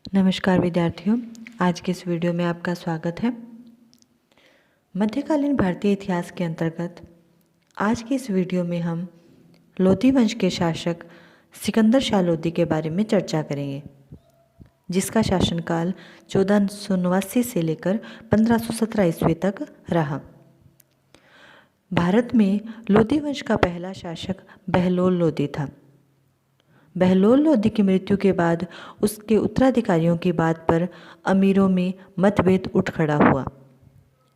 नमस्कार विद्यार्थियों, आज के इस वीडियो में आपका स्वागत है। मध्यकालीन भारतीय इतिहास के अंतर्गत आज की इस वीडियो में हम लोधी वंश के शासक सिकंदर शाह लोधी के बारे में चर्चा करेंगे, जिसका शासनकाल 1489 से लेकर 1517 ईस्वी तक रहा। भारत में लोधी वंश का पहला शासक बहलोल लोधी था। बहलोल लोधी की मृत्यु के बाद उसके उत्तराधिकारियों की बात पर अमीरों में मतभेद उठ खड़ा हुआ।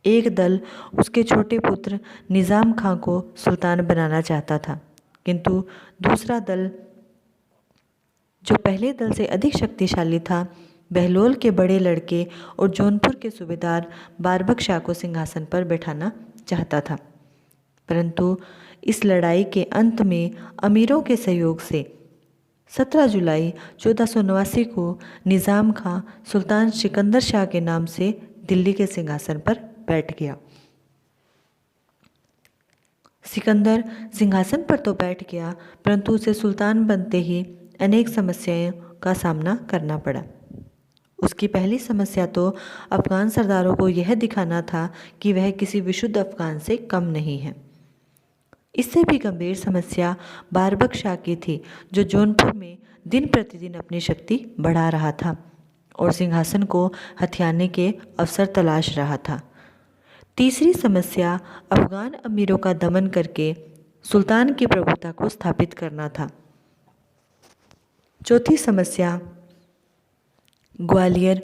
एक दल उसके छोटे पुत्र निज़ाम खां को सुल्तान बनाना चाहता था, किंतु दूसरा दल, जो पहले दल से अधिक शक्तिशाली था, बहलोल के बड़े लड़के और जौनपुर के सूबेदार बारबक शाह को सिंहासन पर बैठाना चाहता था। परंतु इस लड़ाई के अंत में अमीरों के सहयोग से 17 जुलाई 1489 को निज़ाम खां सुल्तान सिकंदर शाह के नाम से दिल्ली के सिंहासन पर बैठ गया। सिकंदर सिंहासन पर तो बैठ गया, परंतु उसे सुल्तान बनते ही अनेक समस्याओं का सामना करना पड़ा। उसकी पहली समस्या तो अफगान सरदारों को यह दिखाना था कि वह किसी विशुद्ध अफगान से कम नहीं है। इससे भी गंभीर समस्या बारबक शाह की थी, जो जौनपुर में दिन प्रतिदिन अपनी शक्ति बढ़ा रहा था और सिंहासन को हथियाने के अवसर तलाश रहा था। तीसरी समस्या अफगान अमीरों का दमन करके सुल्तान की प्रभुता को स्थापित करना था। चौथी समस्या ग्वालियर,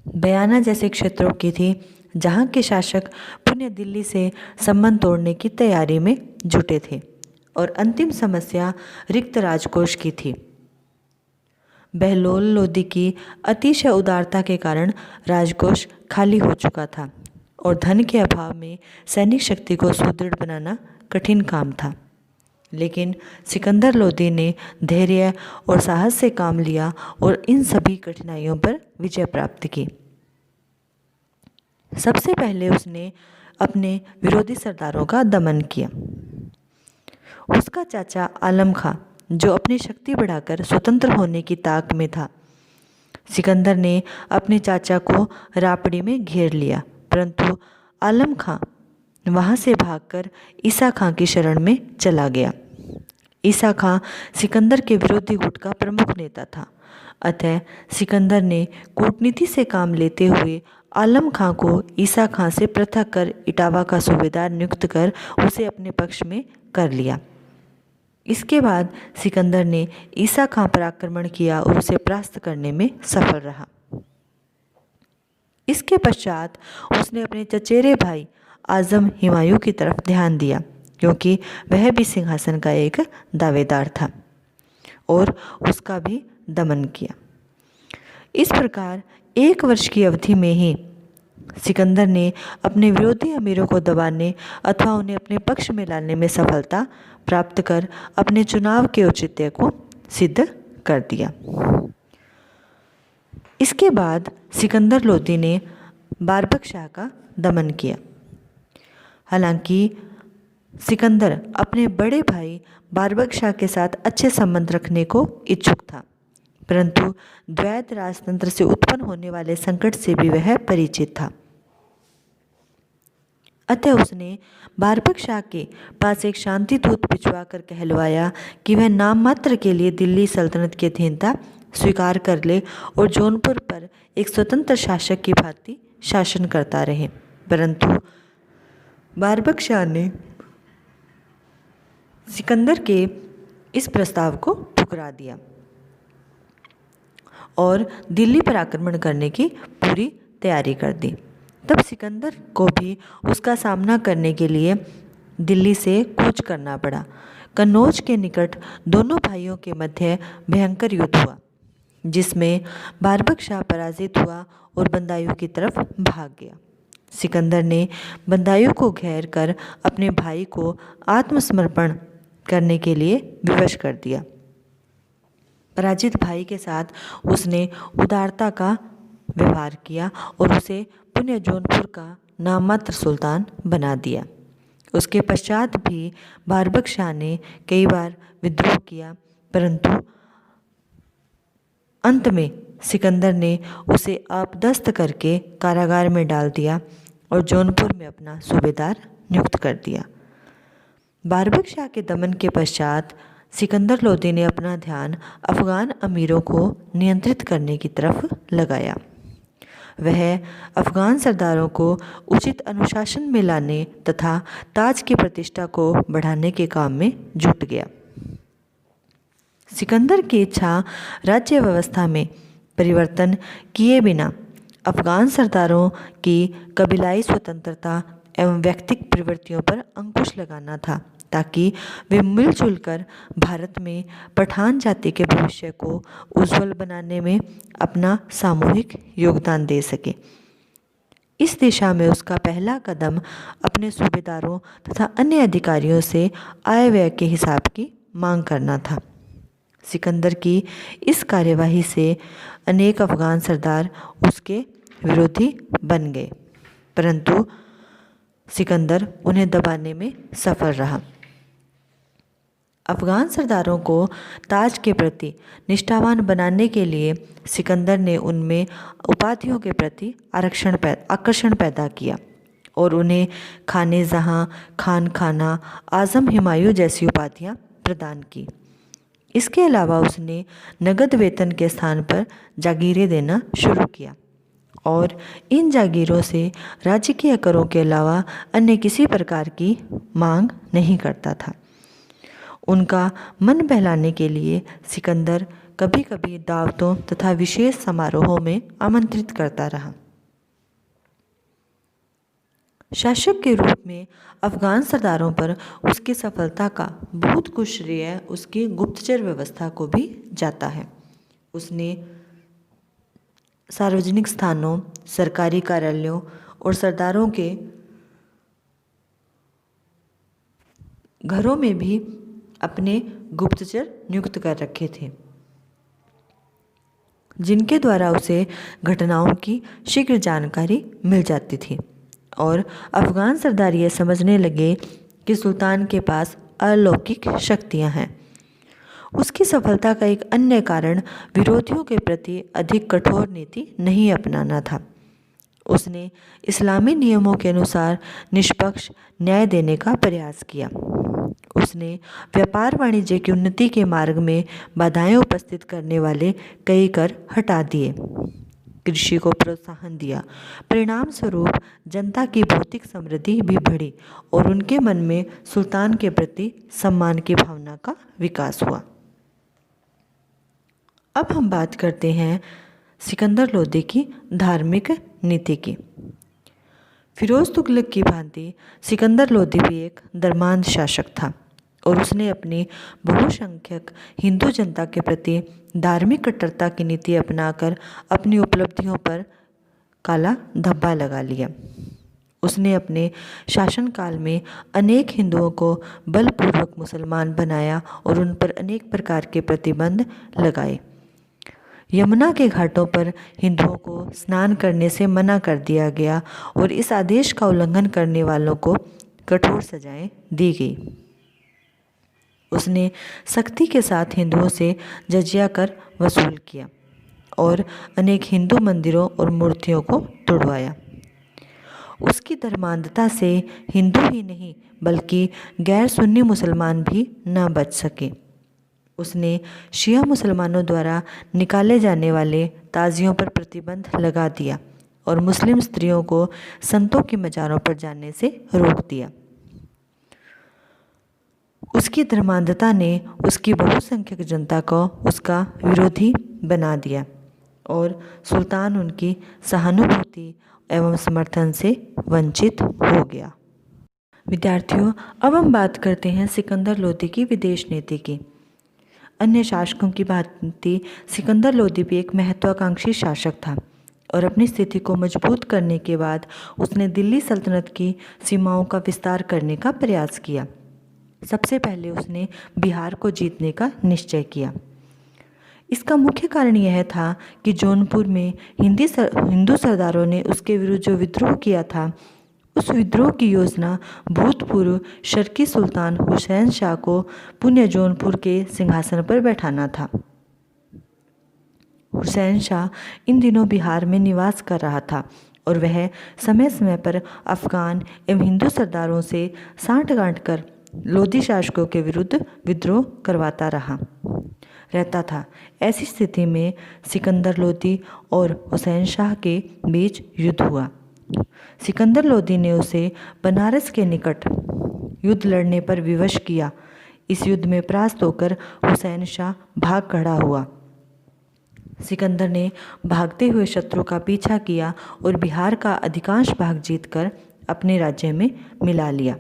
बयाना जैसे क्षेत्रों की थी, जहाँ के शासक पुण्य दिल्ली से संबंध तोड़ने की तैयारी में जुटे थे। और अंतिम समस्या रिक्त राजकोष की थी। बहलोल लोधी की अतिशय उदारता के कारण राजकोष खाली हो चुका था और धन के अभाव में सैनिक शक्ति को सुदृढ़ बनाना कठिन काम था। लेकिन सिकंदर लोधी ने धैर्य और साहस से काम लिया और इन सभी कठिनाइयों पर विजय प्राप्त की। सबसे पहले उसने अपने विरोधी सरदारों का दमन किया। उसका चाचा आलम खां, जो अपनी शक्ति बढ़ाकर स्वतंत्र होने की ताक में था, सिकंदर ने अपने चाचा को रापड़ी में घेर लिया, परंतु आलम खां वहां से भागकर ईसा खां की शरण में चला गया। ईसा खां सिकंदर के विरोधी गुट का प्रमुख नेता था। अतः सिकंदर ने कूटनीति से काम लेते हुए आलम खां को ईसा खां से पृथक कर इटावा का सूबेदार नियुक्त कर उसे अपने पक्ष में कर लिया। इसके बाद सिकंदर ने ईसा खां पर आक्रमण किया और उसे परास्त करने में सफल रहा। इसके पश्चात उसने अपने चचेरे भाई आजम हुमायूं की तरफ ध्यान दिया, क्योंकि वह भी सिंहासन का एक दावेदार था, और उसका भी दमन किया। इस प्रकार 1 वर्ष की अवधि में ही सिकंदर ने अपने विरोधी अमीरों को दबाने अथवा उन्हें अपने पक्ष में लाने में सफलता प्राप्त कर अपने चुनाव के औचित्य को सिद्ध कर दिया। इसके बाद सिकंदर लोधी ने बारबक शाह का दमन किया। हालांकि सिकंदर अपने बड़े भाई बारबक शाह के साथ अच्छे संबंध रखने को इच्छुक था, परंतु द्वैत राजतंत्र से उत्पन्न होने वाले संकट से भी वह परिचित था। अतः उसने बारबक शाह के पास एक शांति दूत भिजवा कर कहलवाया कि वह नाम मात्र के लिए दिल्ली सल्तनत की अधीनता स्वीकार कर ले और जौनपुर पर एक स्वतंत्र शासक की भांति शासन करता रहे। परंतु बारबक शाह ने सिकंदर के इस प्रस्ताव को ठुकरा दिया और दिल्ली पर आक्रमण करने की पूरी तैयारी कर दी। तब सिकंदर को भी उसका सामना करने के लिए दिल्ली से कूच करना पड़ा। कन्नौज के निकट दोनों भाइयों के मध्य भयंकर युद्ध हुआ, जिसमें बारबक शाह पराजित हुआ और बदायूं की तरफ भाग गया। सिकंदर ने बदायूं को घेर कर अपने भाई को आत्मसमर्पण करने के लिए विवश कर दिया। पराजित भाई के साथ उसने उदारता का व्यवहार किया और उसे पुण्य जौनपुर का नाममात्र सुल्तान बना दिया। उसके पश्चात भी बारबक शाह ने कई बार विद्रोह किया, परंतु अंत में सिकंदर ने उसे आपदस्थ करके कारागार में डाल दिया और जौनपुर में अपना सूबेदार नियुक्त कर दिया। बारबक शाह के दमन के पश्चात सिकंदर लोदी ने अपना ध्यान अफ़गान अमीरों को नियंत्रित करने की तरफ लगाया। वह अफ़गान सरदारों को उचित अनुशासन में लाने तथा ताज की प्रतिष्ठा को बढ़ाने के काम में जुट गया। सिकंदर की इच्छा राज्य व्यवस्था में परिवर्तन किए बिना अफ़गान सरदारों की कबीलाई स्वतंत्रता एवं व्यक्तिगत प्रवृत्तियों पर अंकुश लगाना था, ताकि वे मिलजुल कर भारत में पठान जाति के भविष्य को उज्जवल बनाने में अपना सामूहिक योगदान दे सके। इस दिशा में उसका पहला कदम अपने सूबेदारों तथा अन्य अधिकारियों से आय व्यय के हिसाब की मांग करना था। सिकंदर की इस कार्यवाही से अनेक अफ़गान सरदार उसके विरोधी बन गए, परंतु सिकंदर उन्हें दबाने में सफल रहा। अफ़गान सरदारों को ताज के प्रति निष्ठावान बनाने के लिए सिकंदर ने उनमें उपाधियों के प्रति आकर्षण पैदा किया और उन्हें खाने जहाँ, खान खाना, आज़म हिमायूं जैसी उपाधियाँ प्रदान की। इसके अलावा उसने नगद वेतन के स्थान पर जागीरें देना शुरू किया और इन जागीरों से राज्य के करों के अलावा अन्य किसी प्रकार की मांग नहीं करता था। उनका मन बहलाने के लिए सिकंदर कभी कभी दावतों तथा विशेष समारोहों में आमंत्रित करता रहा। शासक के रूप में अफ़गान सरदारों पर उसकी सफलता का बहुत कुछ श्रेय उसकी गुप्तचर व्यवस्था को भी जाता है। उसने सार्वजनिक स्थानों, सरकारी कार्यालयों और सरदारों के घरों में भी अपने गुप्तचर नियुक्त कर रखे थे, जिनके द्वारा उसे घटनाओं की शीघ्र जानकारी मिल जाती थी और अफ़गान सरदार ये समझने लगे कि सुल्तान के पास अलौकिक शक्तियां हैं। उसकी सफलता का एक अन्य कारण विरोधियों के प्रति अधिक कठोर नीति नहीं अपनाना था। उसने इस्लामी नियमों के अनुसार निष्पक्ष न्याय देने का प्रयास किया। उसने व्यापार वाणिज्य की उन्नति के मार्ग में बाधाएं उपस्थित करने वाले कई कर हटा दिए, कृषि को प्रोत्साहन दिया। परिणाम स्वरूप जनता की भौतिक समृद्धि भी बढ़ी और उनके मन में सुल्तान के प्रति सम्मान की भावना का विकास हुआ। अब हम बात करते हैं सिकंदर लोदी की धार्मिक नीति की। फिरोज तुगलक की भांति सिकंदर लोदी भी एक धर्मांध शासक था और उसने अपनी बहुसंख्यक हिंदू जनता के प्रति धार्मिक कट्टरता की नीति अपनाकर अपनी उपलब्धियों पर काला धब्बा लगा लिया। उसने अपने शासनकाल में अनेक हिंदुओं को बलपूर्वक मुसलमान बनाया और उन पर अनेक प्रकार के प्रतिबंध लगाए। यमुना के घाटों पर हिंदुओं को स्नान करने से मना कर दिया गया और इस आदेश का उल्लंघन करने वालों को कठोर सजाएं दी गई। उसने सख्ती के साथ हिंदुओं से जजिया कर वसूल किया और अनेक हिंदू मंदिरों और मूर्तियों को तोड़वाया। उसकी धर्मांधता से हिंदू ही नहीं बल्कि गैर सुन्नी मुसलमान भी न बच सके। उसने शिया मुसलमानों द्वारा निकाले जाने वाले ताजियों पर प्रतिबंध लगा दिया और मुस्लिम स्त्रियों को संतों की मज़ारों पर जाने से रोक दिया। उसकी धर्मांधता ने उसकी बहुसंख्यक जनता को उसका विरोधी बना दिया और सुल्तान उनकी सहानुभूति एवं समर्थन से वंचित हो गया। विद्यार्थियों, अब हम बात करते हैं सिकंदर लोदी की विदेश नीति की। अन्य शासकों की भांति सिकंदर लोदी भी एक महत्वाकांक्षी शासक था और अपनी स्थिति को मजबूत करने के बाद उसने दिल्ली सल्तनत की सीमाओं का विस्तार करने का प्रयास किया। सबसे पहले उसने बिहार को जीतने का निश्चय किया। इसका मुख्य कारण यह था कि जौनपुर में हिंदू सरदारों ने उसके विरुद्ध जो विद्रोह किया था, उस विद्रोह की योजना भूतपूर्व शर्की सुल्तान हुसैन शाह को पुण्य जौनपुर के सिंहासन पर बैठाना था। हुसैन शाह इन दिनों बिहार में निवास कर रहा था और वह समय समय पर अफगान एवं हिंदू सरदारों से साठगांठ कर लोधी शासकों के विरुद्ध विद्रोह करवाता रहता था। ऐसी स्थिति में सिकंदर लोदी और हुसैन शाह के बीच युद्ध हुआ। सिकंदर लोदी ने उसे बनारस के निकट युद्ध लड़ने पर विवश किया। इस युद्ध में परास्त होकर हुसैन शाह भाग खड़ा हुआ। सिकंदर ने भागते हुए शत्रु का पीछा किया और बिहार का अधिकांश भाग जीतकर अपने राज्य में मिला लिया।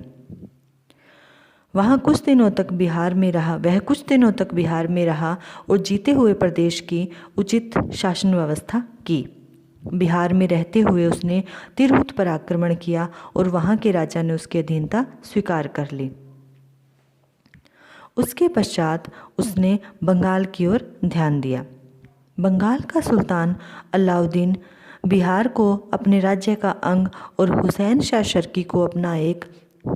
वह कुछ दिनों तक बिहार में रहा और जीते हुए प्रदेश की उचित शासन व्यवस्था की। बिहार में रहते हुए उसने तिरहुत पर आक्रमण किया और वहाँ के राजा ने उसकी अधीनता स्वीकार कर ली। उसके पश्चात उसने बंगाल की ओर ध्यान दिया। बंगाल का सुल्तान अलाउद्दीन बिहार को अपने राज्य का अंग और हुसैन शाह शर्की को अपना एक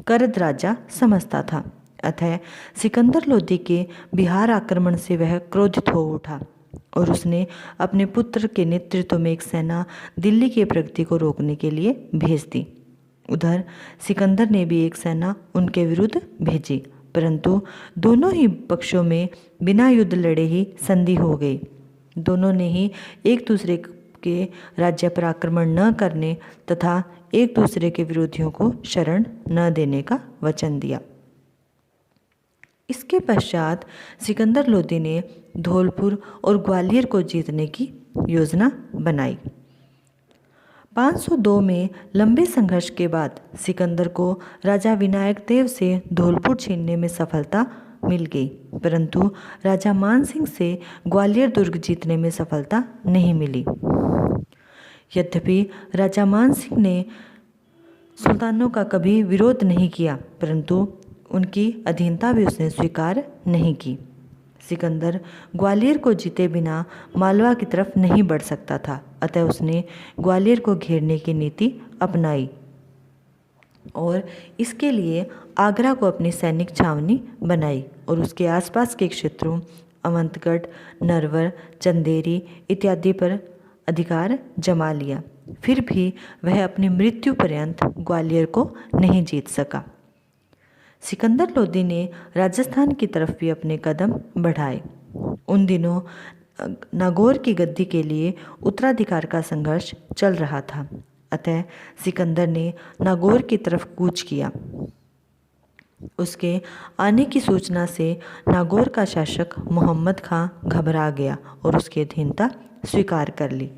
करद राजा समझता था। अतः सिकंदर लोदी के बिहार आक्रमण से वह क्रोधित हो उठा और उसने अपने पुत्र के नेतृत्व में एक सेना दिल्ली की प्रगति को रोकने के लिए भेज दी। उधर सिकंदर ने भी एक सेना उनके विरुद्ध भेजी, परंतु दोनों ही पक्षों में बिना युद्ध लड़े ही संधि हो गई। दोनों ने ही एक दूसरे के राज्य पर आक्रमण न करने तथा एक दूसरे के विरोधियों को शरण न देने का वचन दिया। इसके पश्चात सिकंदर लोदी ने धौलपुर और ग्वालियर को जीतने की योजना बनाई। 502 में लंबे संघर्ष के बाद सिकंदर को राजा विनायक देव से धौलपुर छीनने में सफलता मिल गई, परंतु राजा मान सिंह से ग्वालियर दुर्ग जीतने में सफलता नहीं मिली। यद्यपि राजा मान सिंह ने सुल्तानों का कभी विरोध नहीं किया, परंतु उनकी अधीनता भी उसने स्वीकार नहीं की। सिकंदर ग्वालियर को जीते बिना मालवा की तरफ नहीं बढ़ सकता था, अतः उसने ग्वालियर को घेरने की नीति अपनाई और इसके लिए आगरा को अपनी सैनिक छावनी बनाई और उसके आसपास के क्षेत्रों अवंतगढ़, नरवर, चंदेरी इत्यादि पर अधिकार जमा लिया। फिर भी वह अपनी मृत्यु पर्यंत ग्वालियर को नहीं जीत सका। सिकंदर लोदी ने राजस्थान की तरफ भी अपने कदम बढ़ाए। उन दिनों नागौर की गद्दी के लिए उत्तराधिकार का संघर्ष चल रहा था, अतः सिकंदर ने नागौर की तरफ कूच किया। उसके आने की सूचना से नागौर का शासक मोहम्मद खां घबरा गया और उसकी अधीनता स्वीकार कर ली।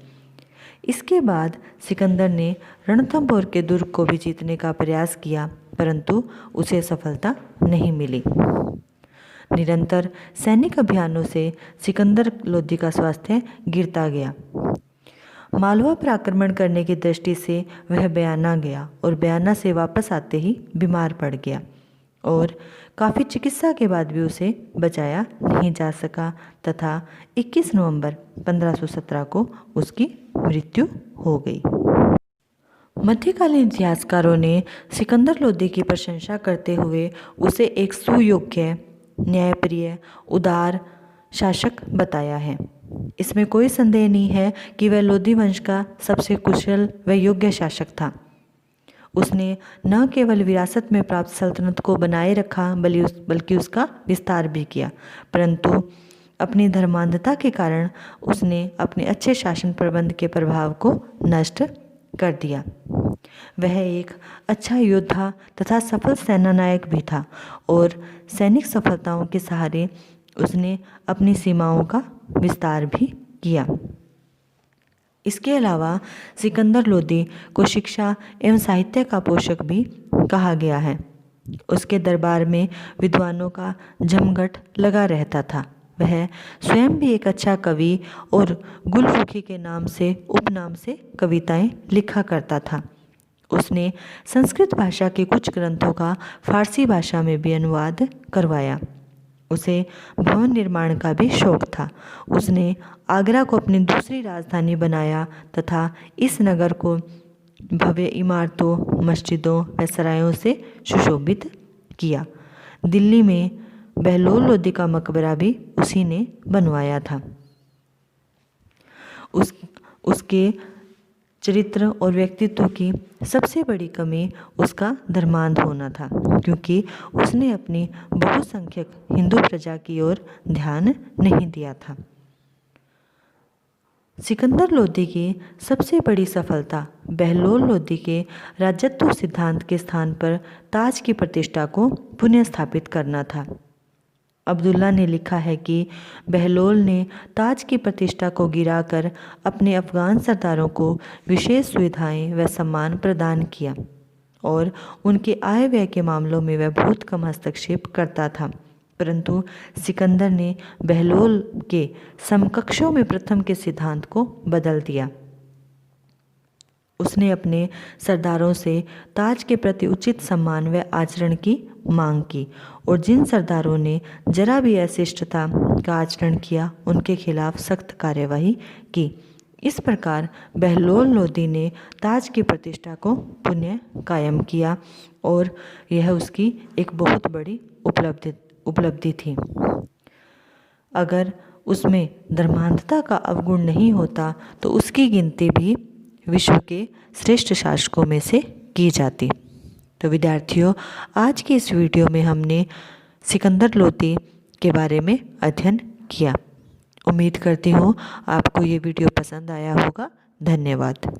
इसके बाद सिकंदर ने रणथंभौर के दुर्ग को भी जीतने का प्रयास किया, परंतु उसे सफलता नहीं मिली। निरंतर सैनिक अभियानों से सिकंदर लोदी का स्वास्थ्य गिरता गया। मालवा पर आक्रमण करने की दृष्टि से वह बयाना गया और बयाना से वापस आते ही बीमार पड़ गया और काफ़ी चिकित्सा के बाद भी उसे बचाया नहीं जा सका तथा 21 नवंबर 1517 को उसकी मृत्यु हो गई। मध्यकालीन इतिहासकारों ने सिकंदर लोदी की प्रशंसा करते हुए उसे एक सुयोग्य, न्यायप्रिय, उदार शासक बताया है। इसमें कोई संदेह नहीं है कि वह लोदी वंश का सबसे कुशल व योग्य शासक था। उसने न केवल विरासत में प्राप्त सल्तनत को बनाए रखा बल्कि उसका विस्तार भी किया, परंतु अपनी धर्मांधता के कारण उसने अपने अच्छे शासन प्रबंध के प्रभाव को नष्ट कर दिया। वह एक अच्छा योद्धा तथा सफल सेनानायक भी था और सैनिक सफलताओं के सहारे उसने अपनी सीमाओं का विस्तार भी किया। इसके अलावा सिकंदर लोदी को शिक्षा एवं साहित्य का पोषक भी कहा गया है। उसके दरबार में विद्वानों का जमघट लगा रहता था। वह स्वयं भी एक अच्छा कवि और गुलरुखी के उपनाम से कविताएं लिखा करता था। उसने संस्कृत भाषा के कुछ ग्रंथों का फारसी भाषा में भी अनुवाद करवाया। उसे भवन निर्माण का भी शौक था। उसने आगरा को अपनी दूसरी राजधानी बनाया तथा इस नगर को भव्य इमारतों, मस्जिदों व सरायों से सुशोभित किया। दिल्ली में बहलोल लोदी का मकबरा भी उसी ने बनवाया था। उसके चरित्र और व्यक्तित्व की सबसे बड़ी कमी उसका धर्मांध होना था, क्योंकि उसने अपनी बहुसंख्यक हिंदू प्रजा की ओर ध्यान नहीं दिया था। सिकंदर लोदी की सबसे बड़ी सफलता बहलोल लोदी के राजत्व सिद्धांत के स्थान पर ताज की प्रतिष्ठा को पुनः स्थापित करना था। अब्दुल्ला ने लिखा है कि बहलोल ने ताज की प्रतिष्ठा को गिराकर अपने अफगान सरदारों को विशेष सुविधाएं व सम्मान प्रदान किया और उनके आय व्यय के मामलों में वह बहुत कम हस्तक्षेप करता था, परंतु सिकंदर ने बहलोल के समकक्षों में प्रथम के सिद्धांत को बदल दिया। उसने अपने सरदारों से ताज के प्रति उचित सम्मान व आचरण की मांग की और जिन सरदारों ने जरा भी अशिष्टता का आचरण किया उनके खिलाफ सख्त कार्यवाही की। इस प्रकार बहलोल लोदी ने ताज की प्रतिष्ठा को पुनः कायम किया और यह उसकी एक बहुत बड़ी उपलब्धि थी। अगर उसमें धर्मांधता का अवगुण नहीं होता तो उसकी गिनती भी विश्व के श्रेष्ठ शासकों में से की जाती। तो विद्यार्थियों, आज की इस वीडियो में हमने सिकंदर लोदी के बारे में अध्ययन किया। उम्मीद करती हूँ आपको ये वीडियो पसंद आया होगा। धन्यवाद।